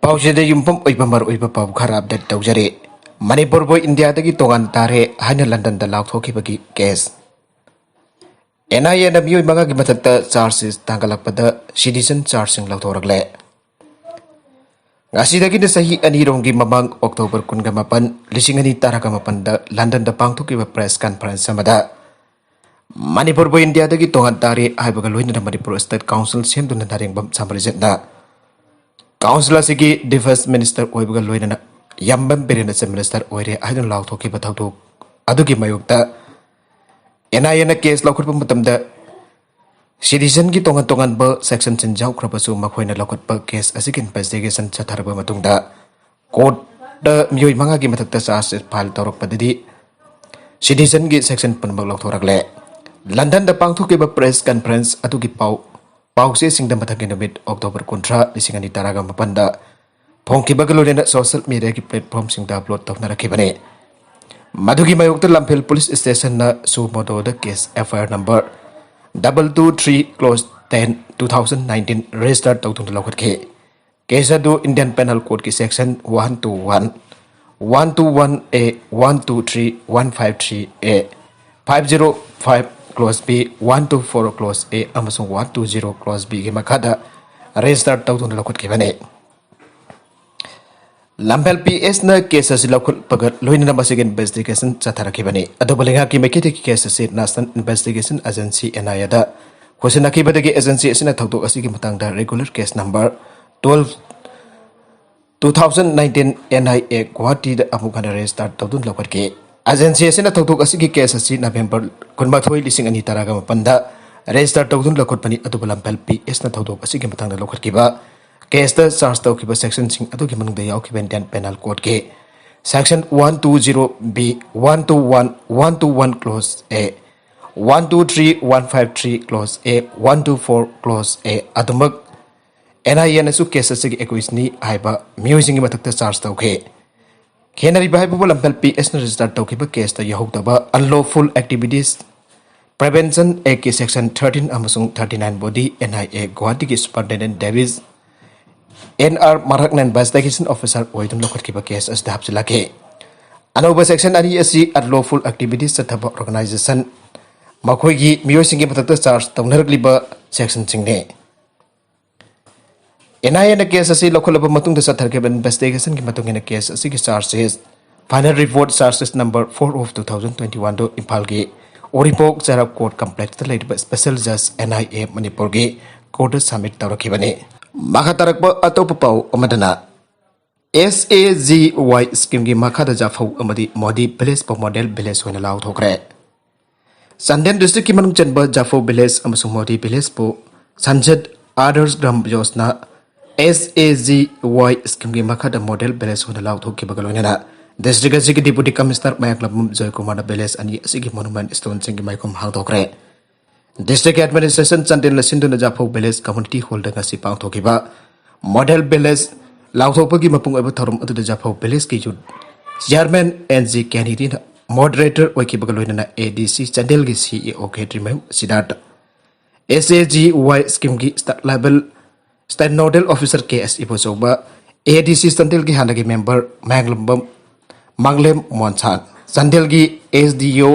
ꯄꯥꯎꯁꯤꯗ ꯌꯨꯝꯐꯝ ꯑꯣꯏꯕ ꯃꯔꯨꯑꯣꯏꯕ ꯄꯥꯎ ꯈꯔ ꯑꯞꯗꯦꯠ ꯇꯧꯖꯔꯤ꯫ ꯃꯅꯤꯄꯨꯔꯕꯨ ꯏꯟꯗꯤꯌꯥꯗꯒꯤ ꯇꯣꯉꯥꯟ ꯇꯥꯔꯦ ꯍꯥꯏꯅ ꯂꯟꯗꯟꯗ ꯂꯥꯎꯊꯣꯛꯈꯤꯕꯒꯤ ꯀꯦꯁ꯫ NIAꯅ ꯃꯤꯑꯣꯏ 5ꯒꯤ ꯃꯊꯛꯇ ꯆꯥꯔꯖꯁꯤꯡ ꯊꯥꯡꯒꯠꯂꯛꯄꯗ ꯁꯤꯇꯤꯖꯟ ꯆꯥꯔꯖꯁꯤꯡ ꯂꯧꯊꯣꯔꯛꯂꯦ꯫ ꯉꯁꯤꯗꯒꯤꯅ ꯆꯍꯤ 2ꯔꯣꯝꯒꯤ ꯃꯃꯥꯡ ꯑꯣꯛꯇꯣꯕꯔ 18, 2018ꯗ ꯂꯟꯗꯟꯗ ꯄꯥꯡꯊꯣꯛꯈꯤꯕ ꯄ꯭ꯔꯦꯁ ꯀꯟꯐꯔꯦꯟꯁ ꯑꯃꯗ ꯃꯅꯤꯄꯨꯔꯕꯨ ꯏꯟꯗꯤꯌꯥꯗꯒꯤ ꯇꯣꯉꯥꯟ ꯇꯥꯔꯦ ꯍꯥꯏꯕꯒ ꯂꯣꯏꯅꯅ ꯃꯅꯤꯄꯨꯔ ꯁ꯭ꯇꯦꯠ ꯀꯥꯎꯟꯁꯤꯜ ꯁꯦꯝꯗꯨꯅ ꯅꯔꯦꯡꯕꯝ ꯁꯝꯕ꯭ꯔꯖꯤꯠꯅ ꯀꯥꯎꯟꯁꯤꯜ ꯑꯁꯤꯒꯤ ꯗꯤꯐꯦꯟꯁ ꯃꯤꯅꯤꯁꯇꯔ ꯑꯣꯏꯕꯒ ꯂꯣꯏꯅꯅ ꯌꯥꯝꯕꯝ ꯕꯤꯔꯦꯟꯅ ꯆꯤꯐ ꯃꯤꯅꯤꯁꯇꯔ ꯑꯣꯏꯔꯦ ꯍꯥꯏꯗꯨꯅ ꯂꯥꯎꯊꯣꯛꯈꯤꯕ ꯊꯧꯗꯣꯛ ꯑꯗꯨꯒꯤ ꯃꯥꯌꯣꯛꯇ NIAꯅ ꯀꯦꯁ ꯂꯧꯈꯠꯄ ꯃꯇꯝꯗ ꯁꯤꯇꯤꯖꯟꯒꯤ ꯇꯣꯉꯥꯟ ꯇꯣꯉꯥꯟꯕ ꯁꯦꯛꯁꯟꯁꯤꯡ ꯌꯥꯎꯈ꯭ꯔꯕꯁꯨ ꯃꯈꯣꯏꯅ ꯂꯧꯈꯠꯄ ꯀꯦꯁ ꯑꯁꯤꯒꯤ ꯏꯟꯚꯦꯁꯇꯤꯒꯦꯁꯟ ꯆꯠꯊꯔꯕ ꯃꯇꯨꯡꯗ ꯀꯣꯔꯠꯇ ꯃꯤꯑꯣꯏ 5ꯒꯤ ꯃꯊꯛꯇ ꯆꯥꯔꯖ ꯐꯥꯏꯜ ꯇꯧꯔꯛꯄꯗꯗꯤ ꯁꯤꯇꯤꯖꯟꯒꯤ ꯁꯦꯛꯁꯟ ꯄꯨꯝꯅꯃꯛ ꯂꯧꯊꯣꯔꯛꯂꯦ꯫ ꯂꯟꯗꯟꯗ ꯄꯥꯡꯊꯣꯛꯈꯤꯕ ꯄ꯭ꯔꯦꯁ ꯀꯟꯐꯔꯦꯟꯁ ꯑꯗꯨꯒꯤ ꯄꯥꯎꯆꯦꯁꯤꯡꯗ ꯃꯊꯪꯒꯤ ꯅꯨꯃꯤꯠ ꯑꯣꯛꯇꯣꯕꯔ 30, 2018ꯗ ꯐꯣꯡꯈꯤꯕꯒ ꯂꯣꯏꯅꯅ ꯁꯣꯁꯤꯌꯦꯜ ꯃꯤडियाꯒꯤ ꯄ꯭ꯂꯦꯠꯐꯣꯔꯝꯁꯤꯡꯗ ꯑꯞꯂꯣꯗ ꯇꯧꯅꯔꯛꯈꯤꯕꯅꯤ꯫ ꯃꯗꯨꯒꯤ ꯃꯥꯌꯣꯛꯇ ꯂꯝꯐꯦꯜ ꯄꯨꯂꯤꯁ ꯁ꯭ꯇꯦꯁꯟꯅ ꯁꯨꯃꯣꯇꯣꯗ ꯀꯦꯁ FIR ꯅꯝꯕꯔ 223/10/2019 ꯔꯦꯖꯤꯁꯇꯔ ꯇꯧꯗꯨꯅ ꯂꯧꯈꯠꯈꯤ꯫ ꯀꯦꯁ ꯑꯗꯨ ꯏꯟꯗꯤꯌꯟ ꯄꯦꯅꯜ ꯀꯣꯗꯀꯤ section 121, 121A, 123, 153A, 505 Clause B, 124 Clause A ꯑꯃꯁꯨꯡ 120 Clause B ꯒꯤ ꯃꯈꯥꯗ ꯔꯦꯖꯤꯁꯇꯔ ꯇꯧꯗꯨꯅ ꯂꯧꯈꯠꯈꯤꯕꯅꯤ꯫ ꯂꯝꯐꯦꯜ PSꯅ ꯀꯦꯁ ꯑꯁꯤ ꯂꯧꯈꯠꯄꯒ ꯂꯣꯏꯅꯅ ꯃꯁꯤꯒꯤ ꯏꯟꯚꯦꯁꯇꯤꯒꯦꯁꯟ ꯆꯠꯊꯔꯛꯈꯤꯕꯅꯤ꯫ ꯑꯗꯨꯕꯨ ꯂꯩꯉꯥꯛꯀꯤ ꯃꯥꯏꯀꯩꯗꯒꯤ ꯀꯦꯁ ꯑꯁꯤ ꯅꯦꯁꯅꯦꯜ ꯏꯟꯚꯦꯁꯇꯤꯒꯦꯁꯟ ꯑꯦꯖꯦꯟꯁꯤ NIAꯗ ꯈꯨꯠꯁꯤꯟꯅꯈꯤꯕꯗꯒꯤ ꯑꯦꯖꯦꯟꯁꯤ ꯑꯁꯤꯅ ꯊꯧꯗꯣꯛ ꯑꯁꯤꯒꯤ ꯃꯇꯥꯡꯗ ꯔꯦꯒꯨꯂꯔ ꯀꯦꯁ ꯅꯝꯕꯔ 12/2019 NIA ꯒꯨꯋꯥꯍꯥꯇꯤꯗ ꯑꯃꯨꯛ ꯍꯟꯅ ꯔꯦꯖꯤꯁꯇꯔ ꯇꯧꯗꯨꯅ ꯂꯧꯈꯠꯈꯤ꯫ ꯑꯦꯖꯦꯟꯁꯤ ꯑꯁꯤꯅ ꯊꯧꯗꯣꯛ ꯑꯁꯤꯒꯤ ꯀꯦꯁ ꯑꯁꯤ ꯅꯕꯦꯝꯕꯔ 12, 2018ꯗ ꯔꯦꯖꯤꯁꯇꯔ ꯇꯧꯗꯨꯅ ꯂꯧꯈꯠꯄꯅꯤ꯫ ꯑꯗꯨꯕꯨ ꯂꯝꯐꯦꯜ PSꯅ ꯊꯧꯗꯣꯛ ꯑꯁꯤꯒꯤ ꯃꯇꯥꯡꯗ ꯂꯧꯈꯠꯈꯤꯕ ꯀꯦꯁꯇ ꯆꯥꯔꯖ ꯇꯧꯈꯤꯕ ꯁꯦꯛꯁꯟꯁꯤꯡ ꯑꯗꯨꯒꯤ ꯃꯅꯨꯡꯗ ꯌꯥꯎꯈꯤꯕ ꯏꯟꯗꯤꯌꯟ ꯄꯦꯅꯜ ꯀꯣꯗꯀꯤ section 120B, 121, 121 Clause A, 123, 153 Clause A, 124 Clause A ꯑꯗꯨꯃꯛ NIAꯅꯁꯨ ꯀꯦꯁ ꯑꯁꯤꯒꯤ ꯑꯦꯀ꯭ꯌꯨꯖꯅꯤ ꯍꯥꯏꯕ ꯃꯤꯑꯣꯏꯁꯤꯡꯒꯤ ꯃꯊꯛꯇ ꯆꯥꯔꯖ ꯇꯧꯈꯤ꯫ ꯈꯦꯟꯅꯔꯤꯕ ꯍꯥꯏꯕꯕꯨ ꯂꯝꯐꯦꯜ PSꯅ ꯔꯦꯖꯤꯁꯇꯔ ꯇꯧꯈꯤꯕ ꯀꯦꯁꯇ ꯌꯥꯎꯍꯧꯗꯕ ꯑꯟꯂꯣꯐꯨꯜ ꯑꯦꯛꯇꯤভিꯇꯤꯁ ꯄ꯭ꯔꯤꯚꯦꯟꯁꯟ ꯑꯦꯛꯀꯤ ꯁꯦꯛꯁꯟ 13 ꯑꯃꯁꯨꯡ 39 ꯕꯣꯗꯤ NIA ꯒꯨꯋꯥꯍꯥꯇꯤꯒꯤ ꯁꯨꯄꯔꯤꯟꯇꯦꯟꯗꯦꯟꯠ Davis NR ꯃꯍꯥꯛꯅ ꯏꯟꯚꯦꯁꯇꯤꯒꯦꯁꯟ ꯑꯣꯐꯤꯁꯥꯔ ꯑꯣꯏꯗꯨꯅ ꯂꯧꯈꯠꯈꯤꯕ ꯀꯦꯁ ꯑꯁꯤꯗ ꯍꯥꯞꯆꯤꯜꯂꯛꯈꯤ꯫ ꯑꯅꯧꯕ ꯁꯦꯛꯁꯟ 2 ꯑꯁꯤ ꯑꯟꯂꯣꯐꯨꯜ ꯑꯦꯛꯇꯤভিꯇꯤꯁ ꯆꯠꯊꯕ ꯑꯣꯔꯒꯅꯥꯏꯖꯦꯁꯟ ꯃꯈꯣꯏꯒꯤ ꯃꯤꯑꯣꯏꯁꯤꯡꯒꯤ ꯃꯊꯛꯇ ꯆꯥꯔꯖ ꯇꯧꯅꯔꯛꯂꯤꯕ ꯁꯦꯛꯁꯟꯁꯤꯡꯅꯤ꯫ NIAꯅ ꯀꯦꯁ ꯑꯁꯤ ꯂꯧꯈꯠꯂꯕ ꯃꯇꯨꯡꯗ ꯆꯠꯊꯔꯛꯈꯤꯕ ꯏꯟꯚꯦꯁꯇꯤꯒꯦꯁꯟꯒꯤ ꯃꯇꯨꯡ ꯏꯟꯅ ꯀꯦꯁ ꯑꯁꯤꯒꯤ charges final report charges number 4/2021ꯗ ꯏꯝꯐꯥꯜꯒꯤ ꯎꯔꯤꯄꯣꯛ ꯆꯩꯔꯥꯎ ꯀꯣꯔꯠ ꯀꯝꯄ꯭ꯂꯦꯛꯁꯇ ꯂꯩꯔꯤꯕ ꯁ꯭ꯄꯦꯁꯦꯜ ꯖꯖ NIA ꯃꯅꯤꯄꯨꯔꯒꯤ ꯀꯣꯔꯠꯇ ꯁꯕꯃꯤꯠ ꯇꯧꯔꯛꯈꯤꯕꯅꯤ꯫ ꯃꯈꯥ ꯇꯥꯔꯛꯄ ꯑꯇꯣꯞꯄ ꯄꯥꯎ ꯑꯃꯗꯅ SAGY ꯁ꯭ꯀꯤꯝꯒꯤ ꯃꯈꯥꯗ ꯖꯥꯐꯧ ꯑꯃꯗꯤ ꯃꯣꯗꯤ ꯚꯤꯂꯦꯖꯄꯨ ꯃꯣꯗꯦꯜ ꯚꯤꯂꯦꯖ ꯑꯣꯏꯅ ꯂꯥꯎꯊꯣꯛꯈ꯭ꯔꯦ꯫ ꯆꯥꯟꯗꯦꯜ ꯗꯤꯁꯇ꯭ꯔꯤꯛꯀꯤ ꯃꯅꯨꯡ ꯆꯟꯕ ꯖꯥꯐꯧ ꯚꯤꯂꯦꯖ ꯑꯃꯁꯨꯡ ꯃꯣꯗꯤ ꯚꯤꯂꯦꯖꯄꯨ ꯁꯟꯁꯗ ꯑꯥꯗꯔꯁ ꯒ꯭ꯔꯥꯝ ꯌꯣꯖꯅꯥ SAGY ꯁ꯭ꯀꯤꯝꯒꯤ ꯃꯈꯥꯗ ꯃꯣꯗꯦꯜ ꯚꯤꯂꯦꯖ ꯑꯣꯏꯅ ꯂꯥꯎꯊꯣꯛꯈꯤꯕꯒ ꯂꯣꯏꯅꯅ ꯗꯤꯁꯇ꯭ꯔꯤꯛ ꯑꯁꯤꯒꯤ ꯗꯤꯄꯨꯇꯤ ꯀꯃꯤꯁꯅꯔ ꯃꯌꯥꯡꯂꯝꯕꯝ ꯖꯣꯏꯀꯨꯃꯥꯔꯅ ꯚꯤꯂꯦꯖ 2 ꯑꯁꯤꯒꯤ ꯃꯣꯅꯨꯃꯦꯟꯠ ꯁ꯭ꯇꯣꯟꯁꯤꯡꯒꯤ ꯃꯥꯏꯈꯨꯝ ꯍꯥꯡꯗꯣꯛꯈ꯭ꯔꯦ꯫ ꯗꯤꯁꯇ꯭ꯔꯤꯛ ꯑꯦꯗꯃꯤꯅꯤꯁꯇ꯭ꯔꯦꯁꯟ ꯆꯥꯟꯗꯦꯜꯅ ꯁꯤꯟꯗꯨꯅ ꯖꯥꯐꯧ ꯚꯤꯂꯦꯖ ꯀꯝꯃ꯭ꯌꯨꯅꯤꯇꯤ ꯍꯣꯜꯗ ꯉꯁꯤ ꯄꯥꯡꯊꯣꯛꯈꯤꯕ ꯃꯣꯗꯦꯜ ꯚꯤꯂꯦꯖ ꯂꯥꯎꯊꯣꯛꯄꯒꯤ ꯃꯄꯨꯡ ꯑꯣꯏꯕ ꯊꯧꯔꯝ ꯑꯗꯨꯗ ꯖꯥꯐꯧ ꯚꯤꯂꯦꯖꯀꯤ ꯌꯨꯠ ꯆꯤꯌꯔꯃꯦꯟ NG ꯀꯦꯅꯤꯗꯤꯅ ꯃꯣꯗꯔꯦꯇꯔ ꯑꯣꯏꯈꯤꯕꯒ ꯂꯣꯏꯅꯅ ADC ꯆꯥꯟꯗꯦꯜꯒꯤ CEO ꯈꯦꯇ꯭ꯔꯤꯃꯌꯨꯝ ꯁꯤꯗꯥꯔꯊ, SAGY ꯁ꯭ꯀꯤꯝꯒꯤ state nodal officer KS Ibochouba, ADC ꯆꯥꯟꯗꯦꯜꯒꯤ ꯍꯥꯟꯅꯒꯤ ꯃꯦꯝꯕꯔ ꯃꯌꯥꯡꯂꯝꯕꯝ ꯃꯥꯡꯂꯦꯝ ꯃꯣꯟꯁꯥꯟ, ꯆꯥꯟꯗꯦꯜꯒꯤ SDO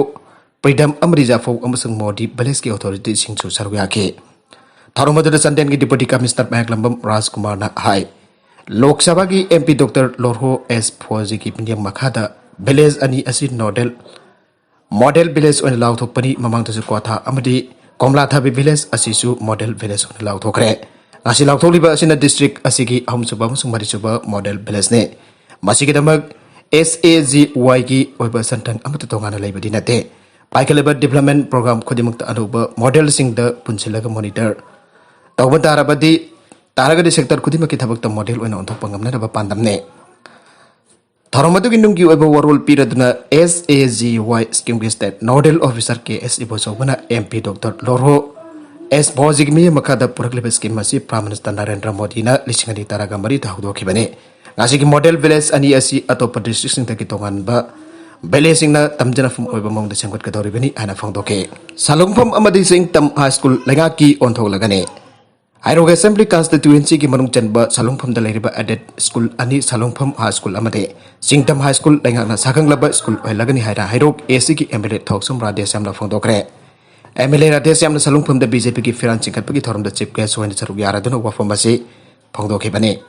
ꯄ꯭ꯔꯤꯗꯝ ꯑꯃꯗꯤ ꯖꯥꯐꯧ ꯑꯃꯁꯨꯡ ꯃꯣꯗꯤ ꯚꯤꯂꯦꯖꯀꯤ ꯑꯣꯊꯣꯔꯤꯇꯤꯁꯤꯡꯁꯨ ꯁꯔꯨꯛ ꯌꯥꯈꯤ꯫ ꯊꯧꯔꯝ ꯑꯗꯨꯗ ꯆꯥꯟꯗꯦꯜꯒꯤ ꯗꯤꯄꯨꯇꯤ ꯀꯃꯤꯁꯅꯔ ꯃꯌꯥꯡꯂꯝꯕꯝ ꯔꯥꯖꯀꯨꯃꯥꯔꯅ ꯍꯥꯏ ꯂꯣꯛ ꯁꯚꯥꯒꯤ MP ꯗꯣꯛꯇꯔ ꯂꯣꯔꯍꯣ S. ꯐꯣꯖꯤꯒꯤ ꯃꯤꯠꯌꯦꯡ ꯃꯈꯥꯗ ꯚꯤꯂꯦꯖ 2 ꯑꯁꯤ ꯃꯣꯗꯦꯜ ꯚꯤꯂꯦꯖ ꯑꯣꯏꯅ ꯂꯥꯎꯊꯣꯛꯄꯅꯤ꯫ ꯃꯃꯥꯡꯗꯁꯨ ꯀ꯭ꯋꯥꯊꯥ ꯑꯃꯗꯤ ꯀꯣꯝꯂꯥꯊꯥꯕꯤ ꯚꯤꯂꯦꯖ ꯑꯁꯤꯁꯨ ꯃꯣꯗꯦꯜ ꯚꯤꯂꯦꯖ ꯑꯣꯏꯅ ꯂꯥꯎꯊꯣꯛꯈ꯭ꯔꯦ꯫ ꯉꯁꯤ ꯂꯥꯎꯊꯣꯛꯂꯤꯕ ꯑꯁꯤꯅ ꯗꯤꯁꯇ꯭ꯔꯤꯛ ꯑꯁꯤꯒꯤ 3ꯁꯨꯕ ꯑꯃꯁꯨꯡ 4ꯁꯨꯕ ꯃꯣꯗꯦꯜ ꯚꯤꯂꯦꯖꯅꯤ꯫ ꯃꯁꯤꯒꯤꯗꯃꯛ SAGYꯒꯤ ꯑꯣꯏꯕ ꯁꯟꯊꯪ ꯑꯃꯠꯇ ꯇꯣꯉꯥꯟꯅ ꯂꯩꯕꯗꯤ ꯅꯠꯇꯦ꯫ ꯄꯥꯏꯈꯠꯂꯤꯕ ꯗꯤꯚꯦꯂꯞꯃꯦꯟꯠ ꯄ꯭ꯔꯣꯒ꯭ꯔꯥꯝ ꯈꯨꯗꯤꯡꯃꯛꯇ ꯑꯅꯧꯕ ꯃꯣꯗꯦꯜꯁꯤꯡꯗ ꯄꯨꯟꯁꯤꯜꯂꯒ ꯃꯣꯅꯤꯇꯔ ꯇꯧꯕ ꯇꯥꯔꯒꯗꯤ ꯁꯦꯛꯇꯔ ꯈꯨꯗꯤꯡꯃꯛꯀꯤ ꯊꯕꯛꯇ ꯃꯣꯗꯦꯜ ꯑꯣꯏꯅ ꯑꯣꯟꯊꯣꯛꯄ ꯉꯝꯅꯅꯕ ꯄꯥꯟꯗꯝꯅꯤ꯫ ꯊꯧꯔꯝ ꯑꯗꯨꯒꯤ ꯅꯨꯡꯒꯤ ꯑꯣꯏꯕ ꯋꯥꯔꯣꯜ ꯄꯤꯔꯗꯨꯅ SAGY ꯁ꯭ꯀꯤꯝꯒꯤ ꯁ꯭ꯇꯦꯠ ꯅꯣꯗꯦꯜ ꯑꯣꯐꯤꯁꯔ KS ꯏꯕꯣꯆꯧꯕꯅ MP ꯗꯣꯛꯇꯔ ꯂꯣꯔꯍꯣ S. ꯐꯣꯖꯤꯒꯤ ꯃꯤꯠꯌꯦꯡ ꯃꯈꯥꯗ ꯄꯨꯔꯛꯂꯤꯕ ꯁ꯭ꯀꯤꯝ ꯑꯁꯤ ꯄ꯭ꯔꯥꯏꯝ ꯃꯤꯅꯤꯁꯇꯔ ꯅꯔꯦꯟꯗ꯭ꯔ ꯃꯣꯗꯤꯅ 2013ꯗ ꯍꯧꯗꯣꯛꯈꯤꯕꯅꯤ꯫ ꯉꯁꯤꯒꯤ ꯃꯣꯗꯦꯜ ꯚꯤꯂꯦꯖ 2 ꯑꯁꯤ ꯑꯇꯣꯞꯄ ꯗꯤꯁꯇ꯭ꯔꯤꯛꯁꯤꯡꯗꯒꯤ ꯇꯣꯉꯥꯟꯕ ꯚꯤꯂꯦꯖꯁꯤꯡꯅ ꯇꯝꯖꯅꯐꯝ ꯑꯣꯏꯕ ꯃꯑꯣꯡꯗ ꯁꯦꯝꯒꯠꯀꯗꯧꯔꯤꯕꯅꯤ ꯍꯥꯏꯅ ꯐꯣꯡꯗꯣꯛꯈꯤ꯫ ꯁꯥꯂꯨꯡꯐꯝ ꯑꯃꯗꯤ ꯆꯤꯡꯇꯝ ꯍꯥꯏ ꯁ꯭ꯀꯨꯜ ꯂꯩꯉꯥꯛꯀꯤ ꯑꯣꯟꯊꯣꯛꯂꯒꯅꯤ꯫ Hairok Assembly Constituency ki manung chanba salongpham da leiriba added school ani salongpham high school amade Singtam High School lengak na sakang laba school lagani haira Hairok AC ki MLA Thoksum Radhesam na phongdokre MLA Radhesam na salongpham da BJP ki firan chingkat pagi thorum da chief guest hoina charuk yara duna wafam basi phongdokhe bane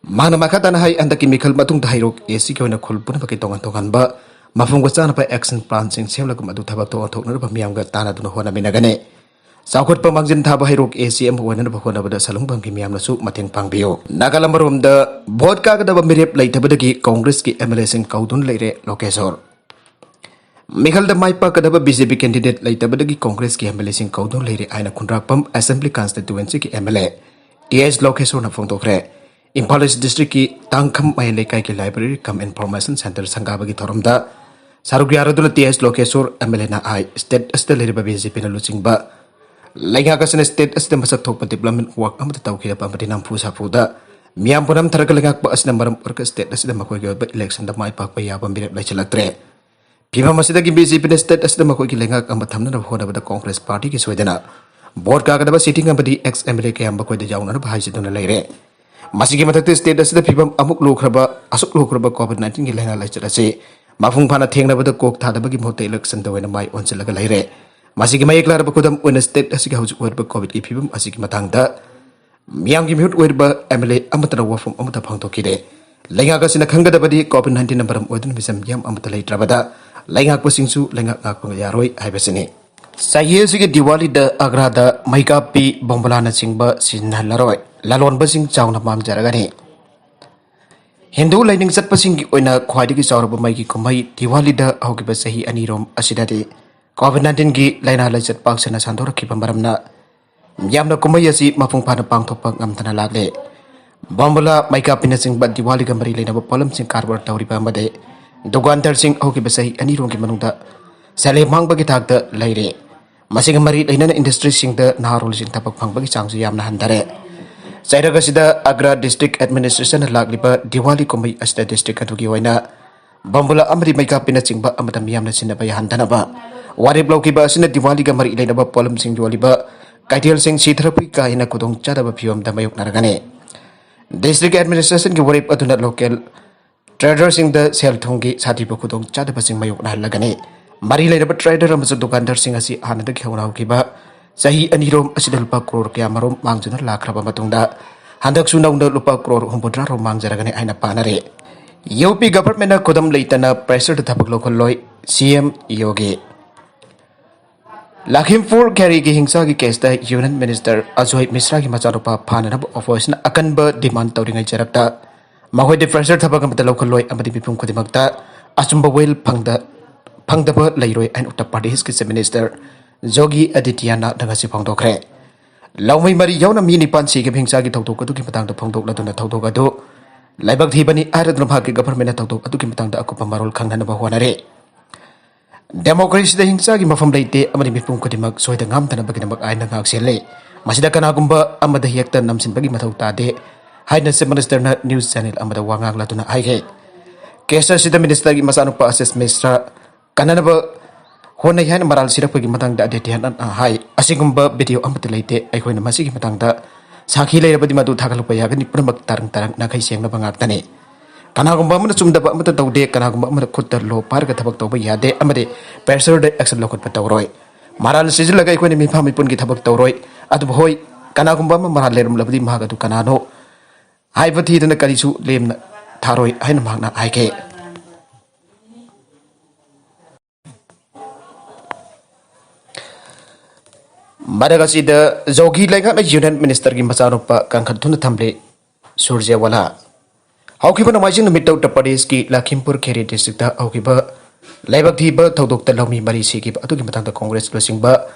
Mana makata na hai andaki mikal matung da Hairok AC ki hoina khul puna pagi tongan tongan ba mafung ko chana pa action plan sing semla ko madu thabak to thokna ba miyam ga tana duna hona minagane Saukut pemangkin thaba Hairok ACM wana bakona bada salung bangki miyam nasu mateng pangbiyo. Nagalambarum da vodka kada mirip lai tabadagi Congress ki MLA sing kaudun leire lokesor. Mikhal da maipa kada BJP candidate lai tabadagi Congress ki MLA sing kaudun leire aina kunrakpam Assembly Constituency ki MLA TS lokesor na phongtokre. Impal East District ki tangkham mai lekai ki library kam information center sangabagi thorumda sarugyara TS lokesor MLA na ai state leire BJP na luchingba Lengah kasan state asdem masak thok development work amat tahu kira pamati nampu sapuda miam punam thar kelengak pa asdem maram work state asdem makoi ke election da mai pak pa ya pamire lai chalatre phima masida ki BJP state asdem makoi ki lengak amat thamna na hoda bada Congress party ki soidana board ka kada sitting amadi ex MLA ke am bakoi da jauna na bhai siduna leire masigi mathakte state asda phibam amuk lokhraba asuk lokhraba COVID-19 ki lena lai chalase mafung phana thengna bada kok thada bagi mote election da wena mai onchalaga leire Masih kemai kelar berkodam una state asik hauju urba COVID ipibum asik matang da miam ki mute urba MLA amatara wafum amata phangto kide lenga ka sina khanga da badi COVID-19 number odun misam yam amata lai trabada lenga ko singsu lenga ngak pang yaroi haibasini saye sigi Diwali da agra da maika pi bombalana singba sinna laroi lalon basing chauna mam jaragani Hindu lining sat pasing ki oina khwaidi ki chaurba mai ki kumai Diwali da auki ba sahi anirom asidati COVID-19 ki laina laichat pak sena sandora ki pambaramna yamna kumai asi mafung phana pangthokpa ngamtana lagle bombala maika pina sing ba Diwali ga mari laina ba polam sing karbar tawri ba made dugantar sing hoki ba sahi ani rong ki manungda sale mang ba ki thakda laire masing mari laina industry sing da naharul sing tapak phang ba ki changsu yamna handare Sairaga sida Agra District Administration lagliba Diwali kumai asta district atu ki waina bombala amri maika pina sing ba amata miyamna sinna ba handana ba Warib lau kiba asina Diwali ga mari ilaina ba polam sing Diwali ba kaitial sing sithrapi ka ina kudong chada ba phiom da mayuk naragane District Administration ki warib aduna local trader sing da sel thongi sati ba kudong chada ba sing mayuk naragane mari ilaina ba trader amsa dukandar sing asi hana da khawrau kiba sahi anirom asidal pa crore kya marom mangjuna lakraba matungda handak sunang da lupa crore humpudra rom mangjaragane aina panare UP government na kudam leitana pressure da thabak local loi CM Yogi Lakhimpur Kheri ki hingsa ki case da Union Minister Ajoy Misra ki macharupa phanana opposition akanba demand tawringai charakta mahoi de pressure thabak amata local loi amadi bipum khodimakta achumba wel phangdaba leiroi and Uttar Pradesh ki minister Jogi Adityanath dangasi phangdokre laumai mari yauna mi nipan si ki hingsa ki thoktok adu ki matang da phangdok laduna thoktok adu laibak thibani aradna bhag ki government na thoktok adu ki matang da akupa marol khangnana ba honare Democracy da hingsa ki mafam leite amani mipum kodimak soida ngam tana baginamak aina ngak sele masida kana gumba amada hekta namsin bagi mathau tade haina se minister na news channel amada wangang latuna aige kesa sida minister ki masanu pa assess misra kanana ba hona yan maral sira pagi matang da adetihan hai asigumba video amata leite aikoina masigi matang da sakhi leira badi madu thakal pa yagani pramak tarang tarang na khai sengna bangak tane Kanagumba mana sumda ba mata tawde kanagumba mana khuttar lo par ka thabak tawba yade amade pressure de action lokot pa tawroi maral sijil lagai ko ni mi phami pun ki thabak tawroi adu hoi kanagumba ma maral lerum labdi maga du kanano hai bathi dana karisu lemna tharoi haina magna aike Madagasi da Jogi laga na Union Minister ki macharupa kangkhat thuna thamle Surjewala Haukiba na majing namit Uttar Pradesh ki Lakhimpur Kheri district da haukiba laibak thiba thodok ta lawmi mari sigi ba atuki matang da Congress losing ba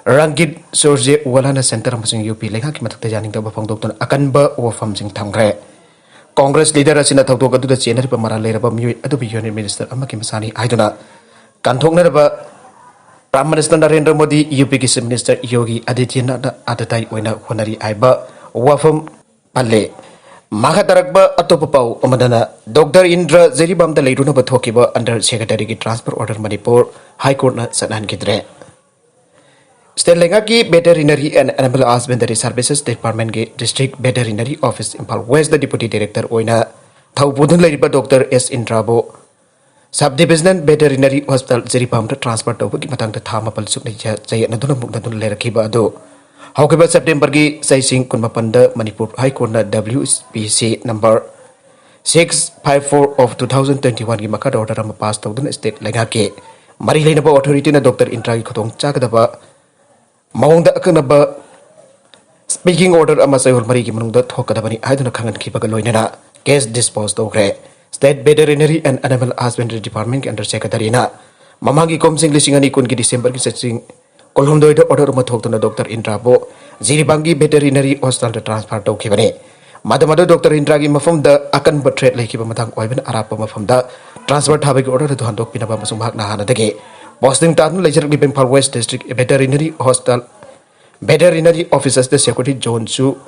Rangit Surjewala na center masing UP lekha ki matak ta janing da phangdok ton akan ba wafam sing thamgre Congress leader asina thodok adu da chenar pa mara lera ba mi adu bi Union Minister amaki masani aiduna kanthokna ba Prime Minister Narendra Modi UP ki Chief Minister Yogi Adityanath adatai oina honari aiba wafam palle Maha tarakba atop pau amadana Dr. Indra Zeribam da leiruna bathokiba under Secretary ki Transfer Order Manipur High Court na sanan kidre State Lenga ki Veterinary and Animal Husbandry Services Department ki District Veterinary Office Impal West the Deputy Director oina Thaupudun Leriba Dr. S. Indrabo Subdivisional Veterinary Hospital Ziripam to transfer to ki matang ta thama pal suk ni jay naduna muknadun leraki ba do However, September ki Saising Kunmapanda Manipur High Court na WPC number 654 of 2021 ki makad order ma pass tawdun state Lenga ke Mari Lenaba authority na Dr. Indra ki khotong chakadaba Maungda akanaba speaking order amasayol mari ki manungda thokadabani aiduna khangan khibaga loinana case disposed ogre State Veterinary and Animal Husbandry Department ki under secretary na mamangi komsing lisingani kun ki December ki seching kolhomdoi da order ma thoktuna Dr. Indra bo Ziribangi Veterinary Hospital da transfer tawkhibani madamada Dr. Indra ki mafam da akan ba threat lekhiba matang oiben arapa mafam da transfer thabagi order da handok pinaba masung hak na hanadage Posting Tatan Leisure Given for West District Veterinary Hospital Veterinary Officers the Secretary John Su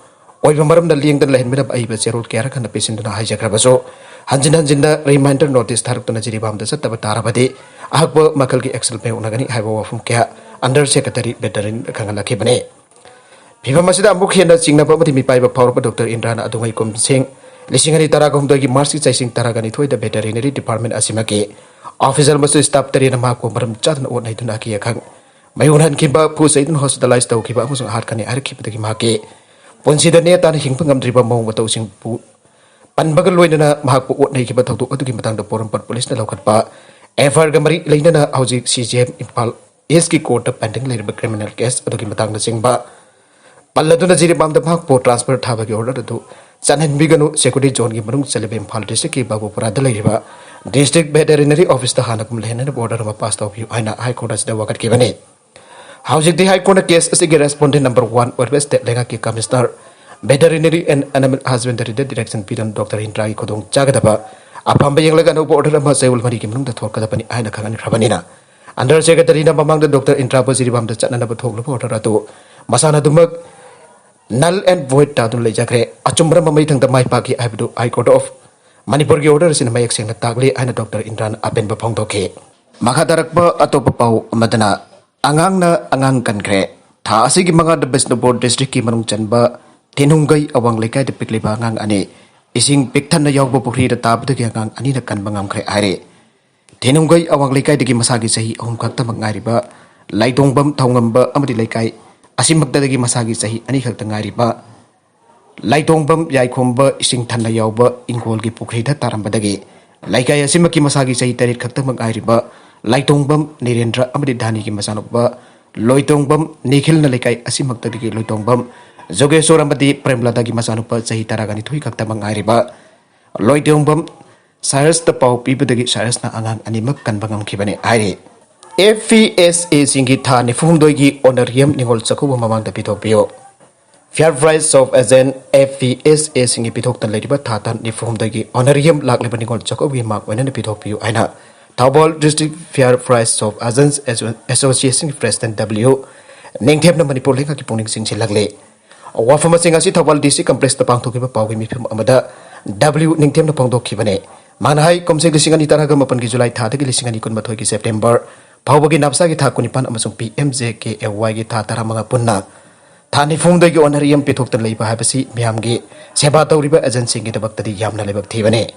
Oivamaram the Ling the Lehmina Iba Zerul Karakan the patient in a hijakrabaso Hanjin reminder notice Tarpana Jiribam the Satabatarabadi Akbo Makalki Excel Pay Unagani Havo from Kia Under Secretary Veterin Kangala Kibane Piva Masida Mukhiana Singapore Mipa Power Dr. Indrana Adumaikum Singh Lishingani Taragum Dogi Marsi Sing Taragani the Veterinary Department Asimaki Officer must stop the Renamako Baram Chan or Natunaki Kang. My own hand Kimba Pusaidun hospitalized the Kiba was Harkani Arkip the Kimake. Ponsi the Netan Himpangam Driba Mong with Osing Pu Panbagaluina Mahaku Nakiba to Utukimatang the Porum Police Lokatpa. Ever Gamari Lena Housing CGM Impal Eski Court of Pending Labor Criminal Case Utukimatang the Singba. Paladuna Ziribam the Park Port Transfer Tabaki order to San Bigano Secretary John Gimbrum Celebim Politiki Babu Pradaleva. District Veterinary Office the Hanakum Lena border of a past of you Aina High Court as the Wakat Kivane. Housing the High Court case as a respondent number 1 or West Legaki Commissioner Veterinary and Animal Husbandry Direction Pidan Dr. Indra Kodong Chagadaba Apamba Yangagano border of Masayul Marikim the Torkadapani Aina Kangan Rabanina. Under Secretary among the Dr. Indra Posiribam the Chananabato Porterato Masana Dumag Null and Void Tadun Lejakre Achumbra Mamitang the Maipaki Abdu High Court of Manipur orders in Mayak Sing Tagli and Dr. Indran Aben Bapongdoke. Makadarakba Atopapau Madana Angang na Angang Kankre. Tasigi mga the best board district Kimanung Chanba Tinungay Awang Leka de Pikliba Ngang Ane. Ising Piktan na Yawbo Pukri the Tab the Gang Anina Kanbangam Kre Are. Tinungay Awang Leka de Gimasagi Sahi Homkata Mangariba. Laitong Tongamba Amadi Lekai. Asimakta de Gimasagi Sahi Anikak Tangariba. Laitong bam Yaikomba Ising Tana Yauba Ingolgi Pukrita Tarambadagi Laikaya Simaki Masagi Sai Tarit Kaktamang Iriba Laitong bam Nirendra Amadidani Masanokba Loitong bam Nikhil Nalikai Asimaktagi Loitong bam Zoge Sorambadi Premladagi Masanupa Sai Taragani Tui Kaktamang Iriba Loitong bam Cyrus the Pau Pibadagi Cyrus na Angang Animak Kanbangam Kibane Iri FESA Singita Nifumdogi Honorium Ningol Sakuba Mamang the Pitopio Fair price of Azen FESA Singi Pitok the Lady Tatan Nifumdagi Honorium Lak Lebanon Jacobi Mark when the Pitopio Aina Taubol District Fair price of Azens Association President W Ningtep na Manipolika Kipuning Sing Silagle Wafama Singasi Taubol DC Complex the Pang to give a power with him Amada W Ningtem the Pongdo Kibane Manhai Comsing Singani Taragam upon July Tataki Singani Kunmatoki September Pawagi Napsagi Takunipan Amazon PMJ KLY Tataramaga Punna Tani Fumdagi Honorium Pitok the Labor Habasi Miamgi Sebato River Agency the Baktadi Yamna Lebak Tivane.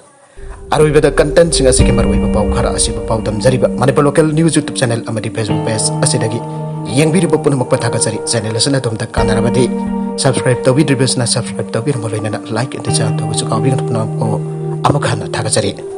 Aruba the content sing a Sikimar Pau Kara Asiba Powdam Zariba Manipa local news YouTube channel Amadi Facebook page Asidagi Yang Biri Pupunamakpatakasari channel Sanatum the Kanarabadi subscribe to video na subscribe to Birmolina like and the channel to Sukabi or Amakana Takasari.